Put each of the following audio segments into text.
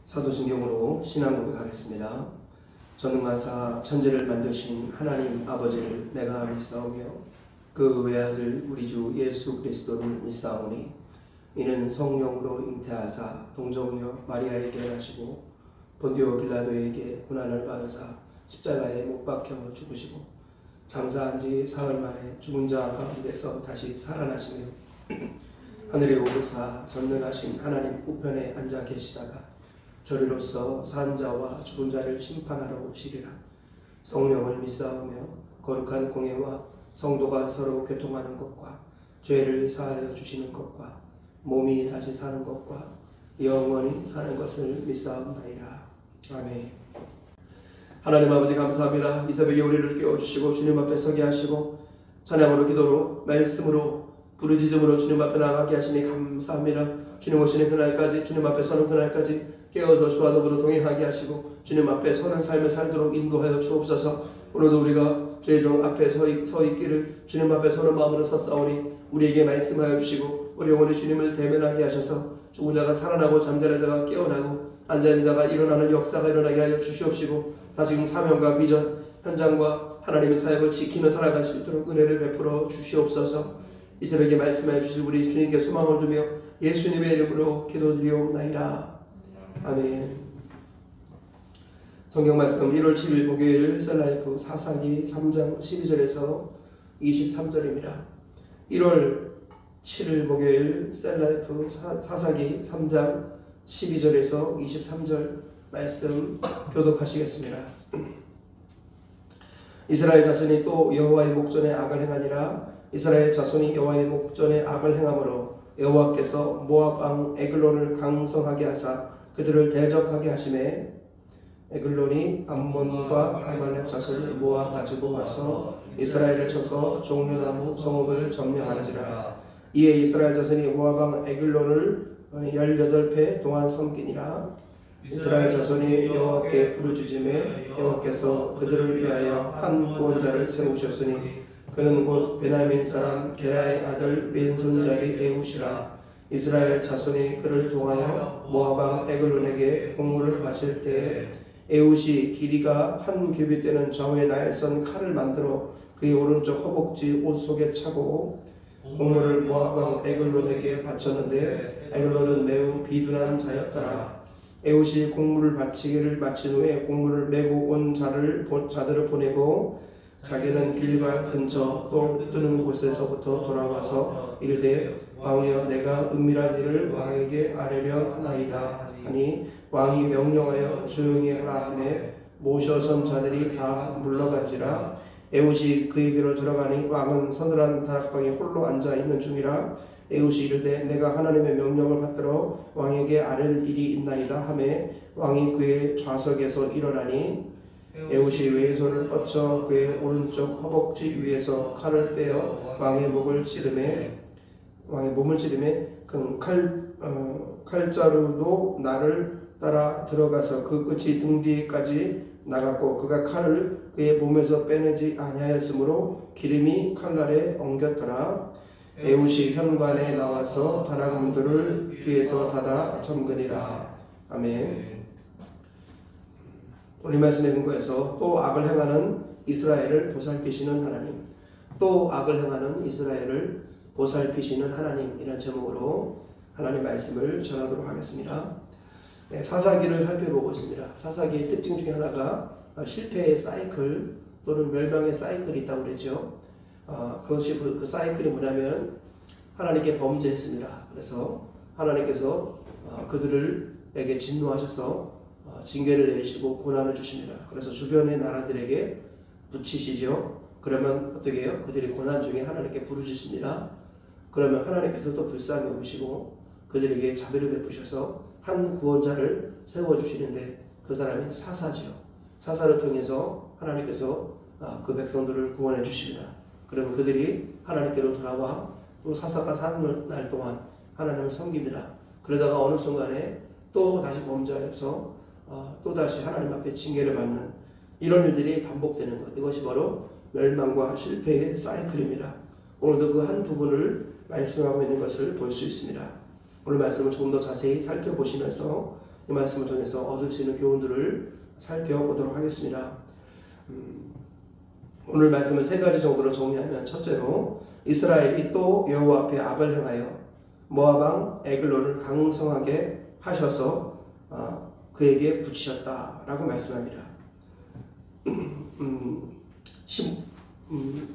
사도신경으로 신앙 고백하겠습니다. 전능하사 천지를 만드신 하나님 아버지를 내가 믿사오며 그 외아들 우리 주 예수 그리스도를 믿사오니 이는 성령으로 잉태하사 동정녀 마리아에게 하시고 본디오 빌라도에게 고난을 받으사 십자가에 못 박혀 죽으시고 장사한 지 사흘 만에 죽은 자 가운데서 다시 살아나시며 하늘에 오르사 전능하신 하나님 우편에 앉아 계시다가 저리로서 산 자와 죽은 자를 심판하러 오시리라. 성령을 믿사오며 거룩한 공예와 성도가 서로 교통하는 것과 죄를 사하여 주시는 것과 몸이 다시 사는 것과 영원히 사는 것을 믿사옵나이다. 아멘. 하나님 아버지 감사합니다. 이 새벽에 우리를 깨워주시고 주님 앞에 서게 하시고 찬양으로 기도로 말씀으로 부르짖음으로 주님 앞에 나가게 하시니 감사합니다. 주님 오시는 그날까지 주님 앞에 서는 그날까지 깨어서 주와 더불어 동행하게 하시고 주님 앞에 서는 삶을 살도록 인도하여 주옵소서. 오늘도 우리가 주의 종 앞에 서 있기를 주님 앞에 서는 마음으로 섰사오니 우리에게 말씀하여 주시고 우리 영혼이 주님을 대면하게 하셔서 죽은 자가 살아나고 잠자는 자가 깨어나고 앉아있는 자가 일어나는 역사가 일어나게 하여 주시옵시고 다시금 사명과 비전 현장과 하나님의 사역을 지키며 살아갈 수 있도록 은혜를 베풀어 주시옵소서. 이 새벽에 말씀하여 주실 우리 주님께 소망을 두며 예수님의 이름으로 기도드리옵나이다. 아멘. 성경 말씀 1월 7일 목요일 셀라이프 사사기 3장 12절에서 23절입니다. 1월 7일 목요일 셀라이프 사사기 3장 12절에서 23절 말씀 교독하시겠습니다. 이스라엘 자손이 또 여호와의 목전에 악을 행하니라. 이스라엘 자손이 여호와의 목전에 악을 행함으로 여호와께서 모압 왕 에글론을 강성하게 하사 그들을 대적하게 하심에 에글론이 암몬과 아말렉 자손을 모아 가지고 와서 이스라엘을 쳐서 종려나무 성읍을 점령하는지라. 이에 이스라엘 자손이 모압 왕 에글론을 18배 동안 섬기니라. 이스라엘 자손이 여호와께 부르짖음에 여호와께서 그들을 위하여 한 구원자를 세우셨으니 그는 곧 베냐민 사람 게라의 아들 왼손잡이 에훗이라. 이스라엘 자손이 그를 통하여 모압 왕 에글론에게 공물을 바칠 때에 에훗이 길이가 한 규빗 되는 좌우에 나일선 칼을 만들어 그의 오른쪽 허벅지 옷 속에 차고 공물을 모압 왕 에글론에게 바쳤는데 에글론은 매우 비둔한 자였더라. 에훗이 공물을 바치기를 마친 후에 공물을 메고 온 자들을 보내고 자기는 길갈 근처 또 뜨는 곳에서부터 돌아와서 이르되 왕이여 내가 은밀한 일을 왕에게 아뢰려 하나이다 하니 왕이 명령하여 조용히 하라 하매 모셔선 자들이 다 물러간지라. 에훗이 그에게로 들어가니 왕은 서늘한 다락방에 홀로 앉아 있는 중이라. 에훗이 이르되 내가 하나님의 명령을 받들어 왕에게 아뢰는 일이 있나이다 하매 왕이 그의 좌석에서 일어나니 에훗이 왼손을 뻗쳐 그의 오른쪽 허벅지 위에서 칼을 빼어 왕의 몸을 찌르매 그 칼자루도 나를 따라 들어가서 그 끝이 등 뒤까지 나갔고 그가 칼을 그의 몸에서 빼내지 아니하였으므로 기름이 칼날에 엉겼더라. 에훗이 현관에 나와서 다락문들을 뒤에서 닫아 잠그니라. 아멘. 오늘 말씀에 근거해서 또 악을 행하는 이스라엘을 보살피시는 하나님, 또 악을 행하는 이스라엘을 보살피시는 하나님이라는 제목으로 하나님 말씀을 전하도록 하겠습니다. 네, 사사기를 살펴보고 있습니다. 사사기의 특징 중에 하나가 실패의 사이클 또는 멸망의 사이클이 있다고 그랬죠. 그것이 그 사이클이 뭐냐면 하나님께 범죄했습니다. 그래서 하나님께서 그들에게 진노하셔서 징계를 내리시고 고난을 주십니다. 그래서 주변의 나라들에게 붙이시죠. 그러면 어떻게 해요? 그들이 고난 중에 하나님께 부르짖습니다. 그러면 하나님께서 또 불쌍히 여기시고 그들에게 자비를 베푸셔서 한 구원자를 세워주시는데 그 사람이 사사지요. 사사를 통해서 하나님께서 그 백성들을 구원해 주십니다. 그러면 그들이 하나님께로 돌아와 또 사사가 사는 날 동안 하나님을 섬깁니다. 그러다가 어느 순간에 또 다시 범죄해서 또 다시 하나님 앞에 징계를 받는 이런 일들이 반복되는 것, 이것이 바로 멸망과 실패의 사이클입니다. 오늘도 그 한 부분을 말씀하고 있는 것을 볼 수 있습니다. 오늘 말씀을 조금 더 자세히 살펴보시면서 이 말씀을 통해서 얻을 수 있는 교훈들을 살펴보도록 하겠습니다. 오늘 말씀을 세 가지 정도로 정리하면, 첫째로 이스라엘이 또 여호와 앞에 악을 행하여 모압 왕 에글론을 강성하게 하셔서 그에게 붙이셨다라고 말씀합니다.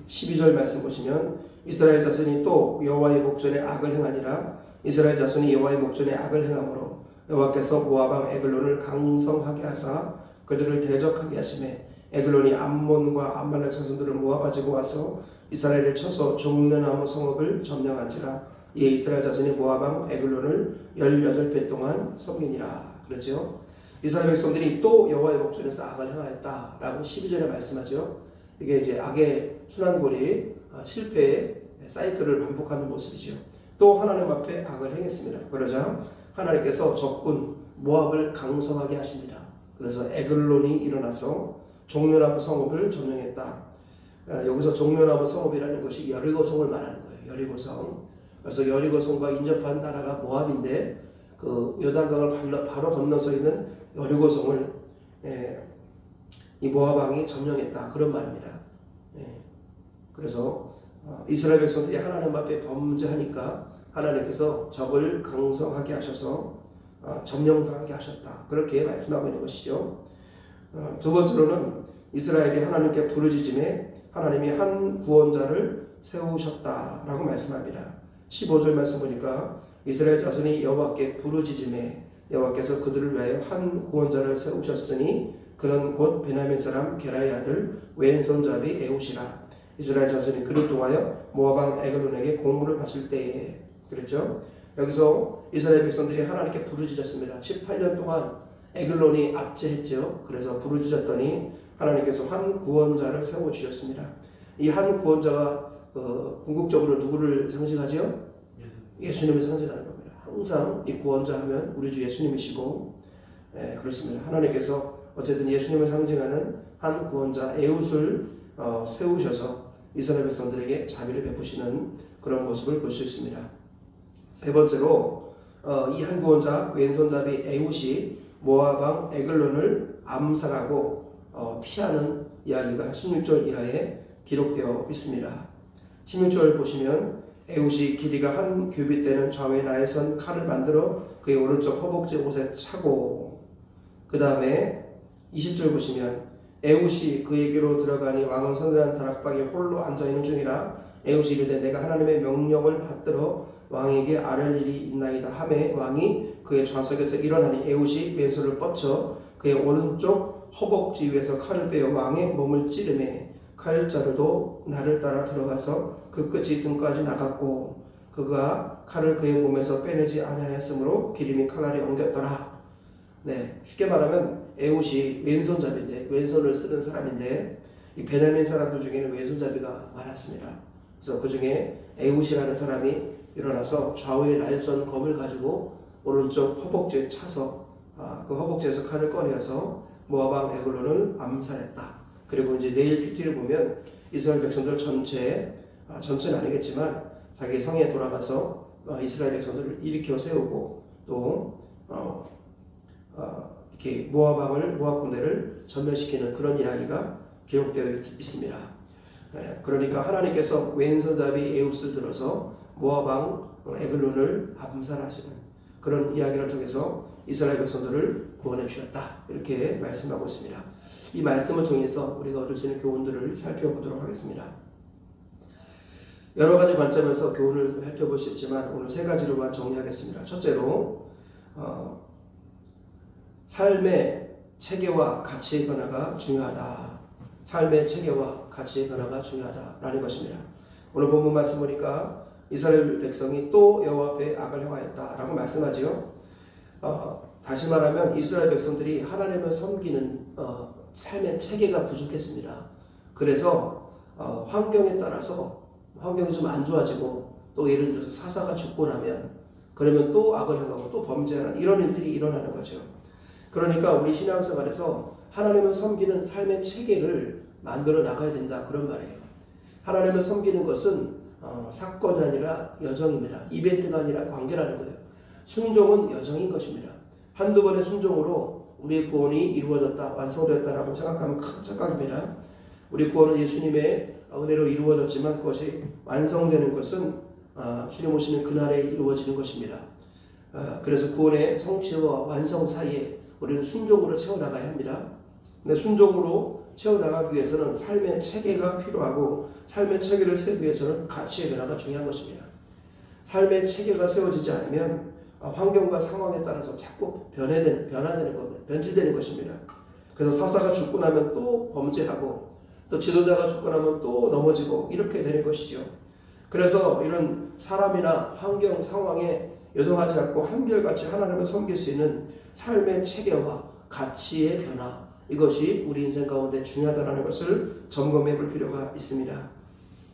12절 말씀 보시면, 이스라엘 자손이 또 여호와의 목전에 악을 행하니라. 이스라엘 자손이 여호와의 목전에 악을 행함으로 여호와께서 모압 왕 에글론을 강성하게 하사 그들을 대적하게 하시매, 에글론이 암몬과 암말렉 자손들을 모아가지고 와서 이스라엘을 쳐서 종려나무 성읍을 점령한지라. 이에 이스라엘 자손이 모압 왕 에글론을 18배 동안 섬기니라. 그렇죠? 이스라엘 백성들이 또 여호와의 목전에서 악을 행하였다라고 12절에 말씀하죠. 이게 이제 악의 순환골이 실패의 사이클을 반복하는 모습이죠. 또 하나님 앞에 악을 행했습니다. 그러자 하나님께서 적군 모압을 강성하게 하십니다. 그래서 에글론이 일어나서 종려나무 성읍을 점령했다. 여기서 종려나무 성읍이라는 것이 여리고성을 말하는 거예요. 여리고성. 그래서 여리고성과 인접한 나라가 모압인데, 그 요단강을 바로 건너서 있는 여리고성을 이 모압 왕이 점령했다, 그런 말입니다. 그래서 이스라엘 백성들이 하나님 앞에 범죄하니까 하나님께서 적을 강성하게 하셔서 점령당하게 하셨다, 그렇게 말씀하고 있는 것이죠. 두 번째로는 이스라엘이 하나님께 부르짖음에 하나님이 한 구원자를 세우셨다라고 말씀합니다. 15절 말씀 보니까 이스라엘 자손이 여호와께 부르짖음에 여호와께서 그들을 위하여 한 구원자를 세우셨으니 그는 곧 베냐민 사람 게라의 아들 왼손잡이 에훗이라. 이스라엘 자손이 그를 통하여 모압 왕 에글론에게 공물을 바칠 때에, 그랬죠. 여기서 이스라엘 백성들이 하나님께 부르짖었습니다. 18년 동안 에글론이 압제했죠. 그래서 부르짖었더니 하나님께서 한 구원자를 세워주셨습니다. 이 한 구원자가 궁극적으로 누구를 상징하지요? 예수님을 상징하는 겁니다. 항상 이 구원자 하면 우리 주 예수님이시고, 그렇습니다. 하나님께서 어쨌든 예수님을 상징하는 한 구원자 에훗을 세우셔서 이스라엘 백성들에게 자비를 베푸시는 그런 모습을 볼 수 있습니다. 세 번째로 이 한 구원자 왼손잡이 에훗이 모압 왕 에글론을 암살하고 피하는 이야기가 16절 이하에 기록되어 있습니다. 16절 보시면, 에훗이 길이가 한 규빗 되는 좌우에 나일선 칼을 만들어 그의 오른쪽 허벅지 옷에 차고, 그 다음에 20절 보시면, 에훗이 그에게로 들어가니 왕은 서늘한 다락방에 홀로 앉아있는 중이라. 에훗이 이르되 내가 하나님의 명령을 받들어 왕에게 아뢰 일이 있나이다 하매, 왕이 그의 좌석에서 일어나니 에훗이 왼손을 뻗쳐 그의 오른쪽 허벅지 위에서 칼을 빼어 왕의 몸을 찌르매, 칼자루도 나를 따라 들어가서 그 끝이 등까지 나갔고 그가 칼을 그의 몸에서 빼내지 아니하였으므로 기름이 칼날에 옮겼더라. 쉽게 말하면 에훗이 왼손잡이인데, 왼손을 쓰는 사람인데, 이 베냐민 사람들 중에는 왼손잡이가 많았습니다. 그래서 그 중에 에훗이라는 사람이 일어나서 좌우의 나일선 검을 가지고 오른쪽 허벅지에 차서 그 허벅지에서 칼을 꺼내어서 모압 왕 에글론을 암살했다. 그리고 이제 내일 PT를 보면 이스라엘 백성들 전체는 아니겠지만 자기 성에 돌아가서 이스라엘 백성들을 일으켜 세우고 또 이렇게 모압 군대를 전멸시키는 그런 이야기가 기록되어 있습니다. 그러니까 하나님께서 왼손잡이 에훗을 들어서 모압 왕 에글론을 암살하시는 그런 이야기를 통해서 이스라엘 백성들을 구원해 주셨다, 이렇게 말씀하고 있습니다. 이 말씀을 통해서 우리가 얻을 수 있는 교훈들을 살펴보도록 하겠습니다. 여러 가지 관점에서 교훈을 살펴볼 수 있지만 오늘 세 가지로만 정리하겠습니다. 첫째로 삶의 체계와 가치의 변화가 중요하다. 삶의 체계와 가치의 변화가 중요하다라는 것입니다. 오늘 본문 말씀 보니까 이스라엘 백성이 또 여호와 앞에 악을 행하였다라고 말씀하지요. 다시 말하면 이스라엘 백성들이 하나님을 섬기는 삶의 체계가 부족했습니다. 그래서 환경에 따라서 환경이 좀 안 좋아지고, 또 예를 들어서 사사가 죽고 나면 그러면 또 악을 행하고 또 범죄하는 이런 일들이 일어나는 거죠. 그러니까 우리 신앙생활에서 하나님을 섬기는 삶의 체계를 만들어 나가야 된다, 그런 말이에요. 하나님을 섬기는 것은 사건이 아니라 여정입니다. 이벤트가 아니라 관계라는 거예요. 순종은 여정인 것입니다. 한두 번의 순종으로 우리의 구원이 이루어졌다, 완성되었다라고 생각하면 큰 착각입니다. 우리 구원은 예수님의 은혜로 이루어졌지만 그것이 완성되는 것은 주님 오시는 그날에 이루어지는 것입니다. 그래서 구원의 성취와 완성 사이에 우리는 순종으로 채워나가야 합니다. 근데 순종으로 채워나가기 위해서는 삶의 체계가 필요하고 겁니다. 삶의 체계를 세우기 위해서는 가치의 변화가 중요한 것입니다. 삶의 체계가 세워지지 않으면 환경과 상황에 따라서 자꾸 변화되는 겁니다. 변질되는 것입니다. 그래서 사사가 죽고 나면 또 범죄하고 또 지도자가 죽고 나면 또 넘어지고 이렇게 되는 것이죠. 그래서 이런 사람이나 환경 상황에 요동하지 않고 한결같이 하나님을 섬길 수 있는 삶의 체계와 가치의 변화, 이것이 우리 인생 가운데 중요하다는 것을 점검해 볼 필요가 있습니다.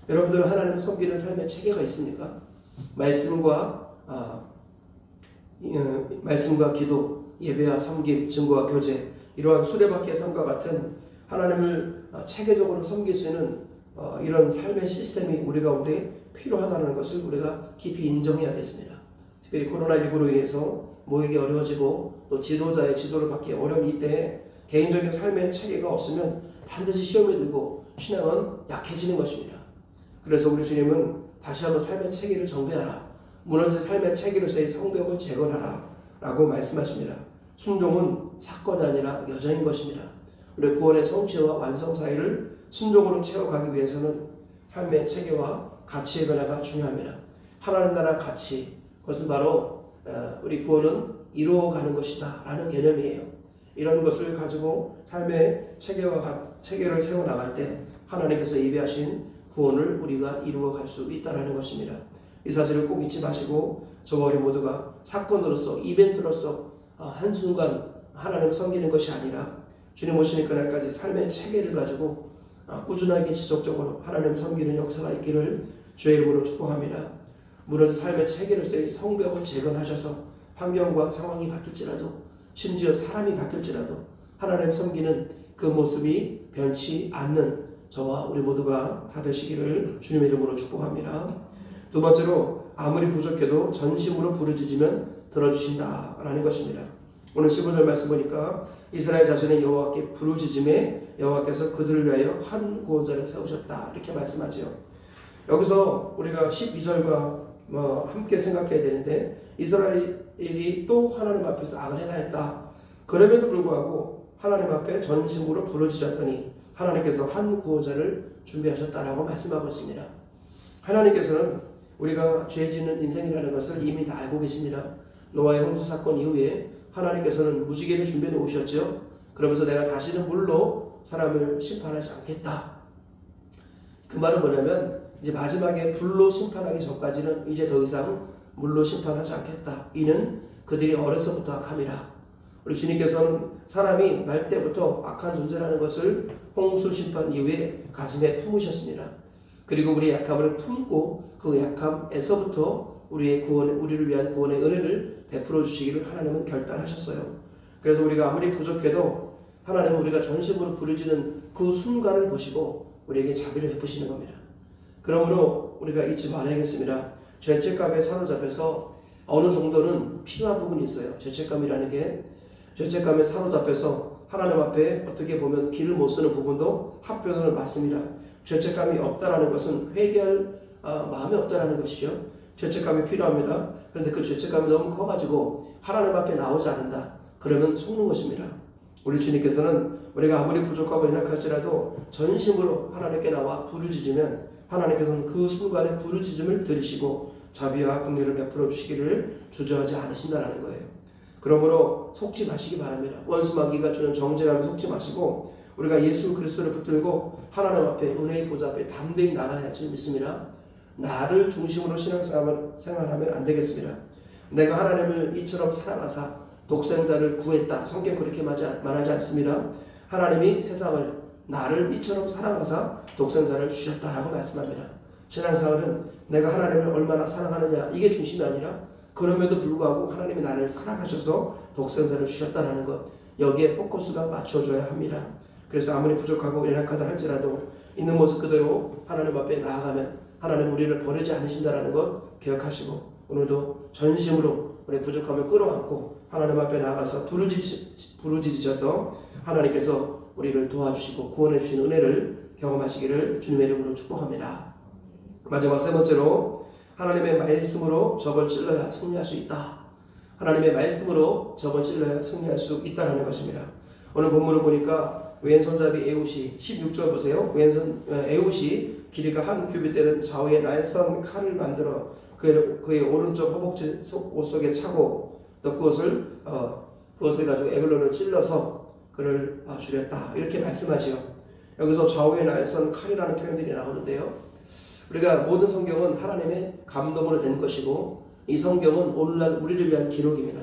여러분들은 하나님을 섬기는 삶의 체계가 있습니까? 말씀과 기도, 예배와 섬김, 증거와 교제, 이러한 수레바퀴의 삶과 같은 하나님을 체계적으로 섬길 수 있는 이런 삶의 시스템이 우리 가운데 필요하다는 것을 우리가 깊이 인정해야겠습니다. 특별히 코로나19로 인해서 모이기 어려워지고 또 지도자의 지도를 받기 어려운 이때에 개인적인 삶의 체계가 없으면 반드시 시험에 들고 신앙은 약해지는 것입니다. 그래서 우리 주님은 다시 한번 삶의 체계를 정비하라, 무너진 삶의 체계로서의 성벽을 재건하라 라고 말씀하십니다. 순종은 사건이 아니라 여정인 것입니다. 우리 구원의 성취와 완성 사이를 순종으로 채워가기 위해서는 삶의 체계와 가치의 변화가 중요합니다. 하나님 나라 가치, 그것은 바로 우리 구원은 이루어가는 것이다 라는 개념이에요. 이런 것을 가지고 삶의 체계를 세워나갈 때 하나님께서 예비하신 구원을 우리가 이루어갈 수 있다는 것입니다. 이 사실을 꼭 잊지 마시고 저와 우리 모두가 사건으로서, 이벤트로서 한순간 하나님을 섬기는 것이 아니라 주님 오시는 그날까지 삶의 체계를 가지고 꾸준하게 지속적으로 하나님을 섬기는 역사가 있기를 주의 이름으로 축복합니다. 무너진 삶의 체계로서의 성벽을 재건하셔서 환경과 상황이 바뀔지라도, 심지어 사람이 바뀔지라도 하나님을 섬기는 그 모습이 변치 않는 저와 우리 모두가 다 되시기를 주님의 이름으로 축복합니다. 두 번째로, 아무리 부족해도 전심으로 부르짖으면 들어주신다라는 것입니다. 오늘 15절 말씀 보니까 이스라엘 자손의 여호와께 부르짖음에 여호와께서 그들을 위하여 한 구원자를 세우셨다, 이렇게 말씀하죠. 여기서 우리가 12절과 함께 생각해야 되는데, 이스라엘이 또 하나님 앞에서 악을 행하였다. 그럼에도 불구하고 하나님 앞에 전심으로 부르짖었더니 하나님께서 한 구원자를 준비하셨다라고 말씀하고 있습니다. 하나님께서는 우리가 죄 짓는 인생이라는 것을 이미 다 알고 계십니다. 노아의 홍수 사건 이후에 하나님께서는 무지개를 준비해 놓으셨죠. 그러면서 내가 다시는 물로 사람을 심판하지 않겠다. 그 말은 뭐냐면 이제 마지막에 불로 심판하기 전까지는 이제 더 이상 물로 심판하지 않겠다. 이는 그들이 어려서부터 악함이라. 우리 주님께서는 사람이 날 때부터 악한 존재라는 것을 홍수 심판 이후에 가슴에 품으셨습니다. 그리고 우리의 약함을 품고 그 약함에서부터 우리를 위한 구원의 은혜를 베풀어 주시기를 하나님은 결단하셨어요. 그래서 우리가 아무리 부족해도 하나님은 우리가 전심으로 부르짖는 그 순간을 보시고 우리에게 자비를 베푸시는 겁니다. 그러므로 우리가 잊지 말아야겠습니다. 죄책감에 사로잡혀서 어느 정도는 필요한 부분이 있어요. 죄책감이라는 게, 죄책감에 사로잡혀서 하나님 앞에 어떻게 보면 길을 못 쓰는 부분도 한편으로는 맞습니다. 죄책감이 없다라는 것은 회개할 마음이 없다라는 것이죠. 죄책감이 필요합니다. 그런데 그 죄책감이 너무 커가지고 하나님 앞에 나오지 않는다. 그러면 속는 것입니다. 우리 주님께서는 우리가 아무리 부족하고 연약할지라도 전심으로 하나님께 나와 부르짖으면 하나님께서는 그 순간에 부르짖음을 들으시고 자비와 긍휼을 베풀어 주시기를 주저하지 않으신다는 거예요. 그러므로 속지 마시기 바랍니다. 원수 마귀가 주는 정죄감에 속지 마시고 우리가 예수 그리스도를 붙들고 하나님 앞에, 은혜의 보좌 앞에 담대히 나가야 할 줄 믿습니다. 나를 중심으로 신앙생활하면 안 되겠습니다. 내가 하나님을 이처럼 사랑하사 독생자를 구했다. 성경 그렇게 말하지 않습니다. 하나님이 세상을, 나를 이처럼 사랑하사 독생자를 주셨다라고 말씀합니다. 신앙생활은 내가 하나님을 얼마나 사랑하느냐, 이게 중심이 아니라 그럼에도 불구하고 하나님이 나를 사랑하셔서 독생자를 주셨다라는 것, 여기에 포커스가 맞춰줘야 합니다. 그래서 아무리 부족하고 연약하다 할지라도 있는 모습 그대로 하나님 앞에 나아가면 하나님 우리를 버리지 않으신다라는 것 기억하시고 오늘도 전심으로 우리 부족함을 끌어안고 하나님 앞에 나아가서 부르짖으셔서 하나님께서 우리를 도와주시고 구원해 주신 은혜를 경험하시기를 주님의 이름으로 축복합니다. 마지막 세 번째로 하나님의 말씀으로 적을 찔러야 승리할 수 있다. 하나님의 말씀으로 적을 찔러야 승리할 수 있다는 것입니다. 오늘 본문을 보니까 왼손잡이 에훗이 16절 보세요. 에훗이 길이가 한 규빗 되는 좌우에 날선 칼을 만들어 그의 오른쪽 허벅지 옷 속에 차고 또 그것을 가지고 에글론을 찔러서 그를 죽였다. 이렇게 말씀하지요. 여기서 좌우에 날선 칼이라는 표현들이 나오는데요. 우리가 모든 성경은 하나님의 감동으로 된 것이고 이 성경은 오늘날 우리를 위한 기록입니다.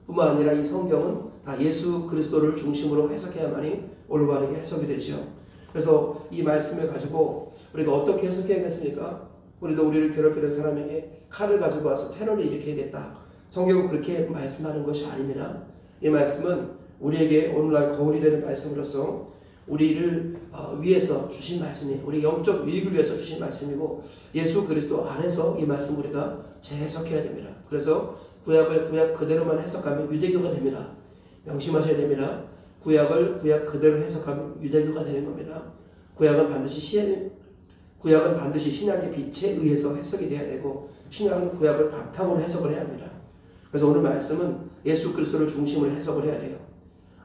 뿐만 아니라 이 성경은 다 예수 그리스도를 중심으로 해석해야만이 올바르게 해석이 되죠. 그래서 이 말씀을 가지고 우리가 어떻게 해석해야겠습니까? 우리도 우리를 괴롭히는 사람에게 칼을 가지고 와서 테러를 일으켜야겠다. 성경은 그렇게 말씀하는 것이 아닙니다. 이 말씀은 우리에게 오늘날 거울이 되는 말씀으로서 우리를 위해서 주신 말씀이 우리 영적 유익을 위해서 주신 말씀이고 예수 그리스도 안에서 이 말씀 우리가 재해석해야 됩니다. 그래서 구약을 구약 그대로만 해석하면 유대교가 됩니다. 명심하셔야 됩니다. 구약을 구약 그대로 해석하면 유대교가 되는 겁니다. 구약은 반드시 신약의 빛에 의해서 해석이 돼야 되고 신약은 구약을 바탕으로 해석을 해야 합니다. 그래서 오늘 말씀은 예수 그리스도를 중심으로 해석을 해야 돼요.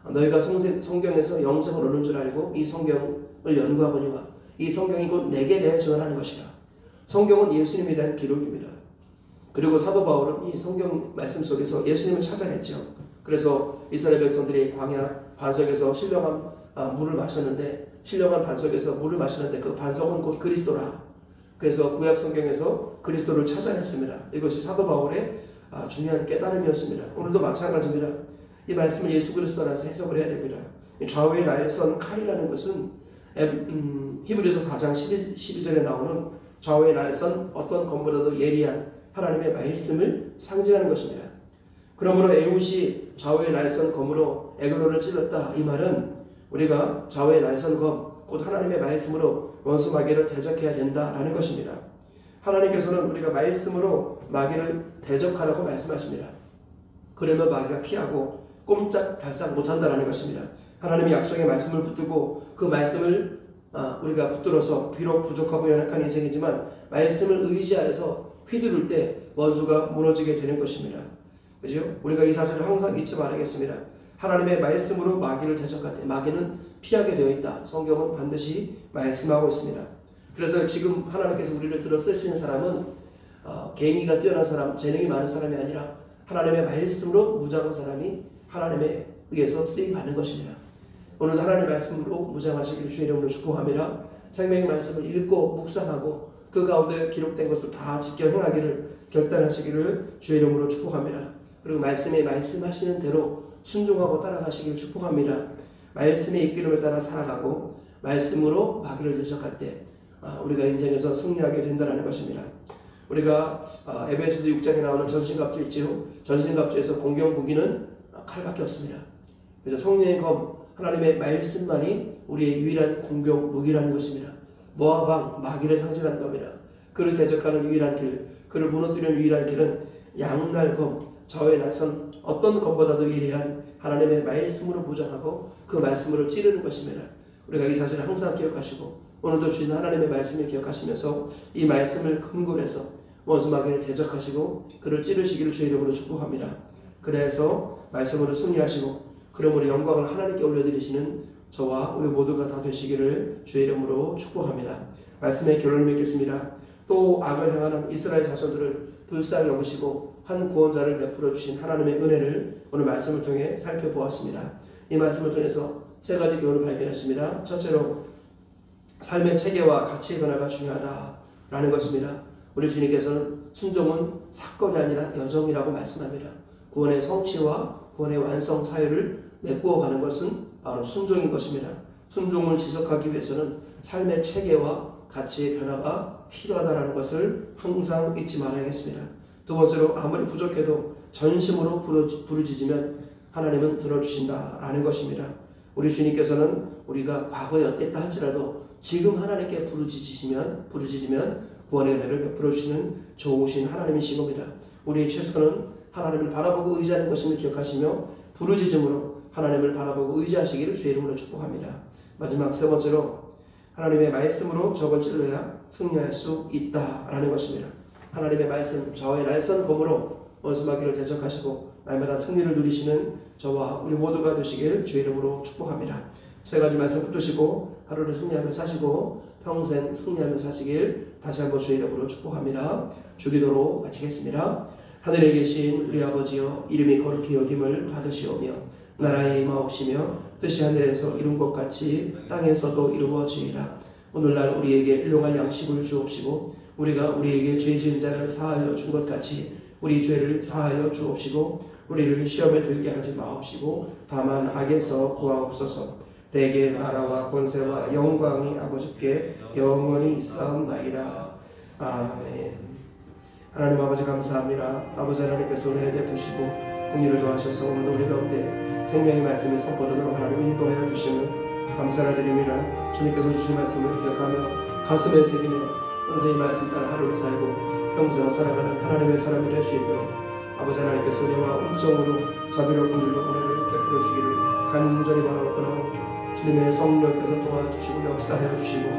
너희가 성경에서 영생을 얻는 줄 알고 이 성경을 연구하거니와 이 성경이 곧 내게 대해 증언하는 것이라. 성경은 예수님에 대한 기록입니다. 그리고 사도 바울은 이 성경 말씀 속에서 예수님을 찾아냈죠. 그래서 이스라엘 백성들이 광야 반석에서 신령한 물을 마셨는데 신령한 반석에서 물을 마시는데 그 반석은 곧 그리스도라. 그래서 구약 성경에서 그리스도를 찾아냈습니다. 이것이 사도 바울의 중요한 깨달음이었습니다. 오늘도 마찬가지입니다. 이 말씀을 예수 그리스도 안에서 해석을 해야 됩니다. 좌우에 날선 칼이라는 것은 히브리서 4장 12절에 나오는 좌우에 날선 어떤 검보다도 예리한 하나님의 말씀을 상징하는 것입니다. 그러므로 에훗이 좌우에 날선 검으로 에글론을 찔렀다. 이 말은 우리가 좌우에 날선 검, 곧 하나님의 말씀으로 원수 마귀를 대적해야 된다라는 것입니다. 하나님께서는 우리가 말씀으로 마귀를 대적하라고 말씀하십니다. 그러면 마귀가 피하고 꼼짝달싹 못한다는 것입니다. 하나님의 약속의 말씀을 붙들고 그 말씀을 우리가 붙들어서 비록 부족하고 연약한 인생이지만 말씀을 의지하여서 휘두를 때 원수가 무너지게 되는 것입니다. 그죠? 우리가 이 사실을 항상 잊지 말아야겠습니다. 하나님의 말씀으로 마귀를 대적할 때 마귀는 피하게 되어 있다. 성경은 반드시 말씀하고 있습니다. 그래서 지금 하나님께서 우리를 들어 쓰시는 사람은 개인기가 뛰어난 사람, 재능이 많은 사람이 아니라 하나님의 말씀으로 무장한 사람이 하나님에 의해서 쓰임받는 것입니다. 오늘도 하나님의 말씀으로 무장하시기를 주의 이름으로 축복합니다. 생명의 말씀을 읽고 묵상하고 그 가운데 기록된 것을 다 지켜 행하기를 결단하시기를 주의 이름으로 축복합니다. 그리고 말씀에 말씀하시는 대로 순종하고 따라가시기를 축복합니다. 말씀의 이끌음을 따라 살아가고 말씀으로 마귀를 대적할 때 우리가 인생에서 승리하게 된다는 것입니다. 우리가 에베소서 6장에 나오는 전신갑주 있지요. 전신갑주에서 공격 무기는 칼밖에 없습니다. 그래서 성령의 검, 하나님의 말씀만이 우리의 유일한 공격 무기라는 것입니다. 모아방, 마귀를 상징하는 겁니다. 그를 대적하는 유일한 길, 그를 무너뜨리는 유일한 길은 양날 검, 좌우에 날선 어떤 검보다도 예리한 하나님의 말씀으로 무장하고 그 말씀으로 찌르는 것입니다. 우리가 이 사실을 항상 기억하시고 오늘도 주신 하나님의 말씀을 기억하시면서 이 말씀을 근거로 해서 원수 마귀를 대적하시고 그를 찌르시기를 주의 이름으로 축복합니다. 그래서 말씀으로 승리하시고 그러므로 영광을 하나님께 올려드리시는 저와 우리 모두가 다 되시기를 주의 이름으로 축복합니다. 말씀의 결론을 맺겠습니다. 또 악을 행하는 이스라엘 자손들을 불쌍히 여기시고 한 구원자를 베풀어 주신 하나님의 은혜를 오늘 말씀을 통해 살펴보았습니다. 이 말씀을 통해서 세 가지 교훈을 발견했습니다. 첫째로 삶의 체계와 가치의 변화가 중요하다라는 것입니다. 우리 주님께서는 순종은 사건이 아니라 여정이라고 말씀합니다. 구원의 성취와 구원의 완성 사유를 메꾸어 가는 것은 바로 순종인 것입니다. 순종을 지속하기 위해서는 삶의 체계와 가치의 변화가 필요하다는 것을 항상 잊지 말아야겠습니다. 두 번째로 아무리 부족해도 전심으로 부르짖으면 하나님은 들어주신다라는 것입니다. 우리 주님께서는 우리가 과거에 어땠다 할지라도 지금 하나님께 부르짖으면 구원의 은혜를 베풀어 주시는 좋으신 하나님이신 겁니다. 우리의 최선은 하나님을 바라보고 의지하는 것임을 기억하시며 부르짖음으로 하나님을 바라보고 의지하시기를 주의 이름으로 축복합니다. 마지막 세 번째로 하나님의 말씀으로 적을 찔러야 승리할 수 있다라는 것입니다. 하나님의 말씀, 저의 날선 검으로 원수마귀를 대적하시고 날마다 승리를 누리시는 저와 우리 모두가 되시길 주의 이름으로 축복합니다. 세 가지 말씀 붙드시고 하루를 승리하며 사시고 평생 승리하며 사시길 다시 한번 주의 이름으로 축복합니다. 주기도로 마치겠습니다. 하늘에 계신 우리 아버지여, 이름이 거룩히 여김을 받으시오며 나라에 임하옵시며 뜻이 하늘에서 이룬 것 같이 땅에서도 이루어지이다. 오늘날 우리에게 일용할 양식을 주옵시고 우리가 우리에게 죄 지은 자를 사하여 준 것 같이 우리 죄를 사하여 주옵시고 우리를 시험에 들게 하지 마옵시고 다만 악에서 구하옵소서. 대개 나라와 권세와 영광이 아버지께 영원히 있사옵나이다. 아멘. 하나님 아버지 감사합니다. 아버지 하나님께서 은혜를 베푸시고 긍휼을 더하셔서 오늘도 우리 가운데 생명의 말씀을 선포하도록 하나님 인도하여 주시는 감사를 드립니다. 주님께서 주신 말씀을 기억하며 가슴에 새기며 오늘도 이 말씀 따라 하루를 살고 평생 살아가는 하나님의 사람이 될 수 있도록 아버지 하나님께서 은혜와 온정으로 자비로 긍휼로 은혜를 베풀어 주시기를 간절히 바라옵고나 주님의 성령께서 도와주시고 역사하여 주시고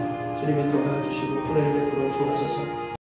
주님 인도하여 주시고 은혜를 베풀어 주옵소서.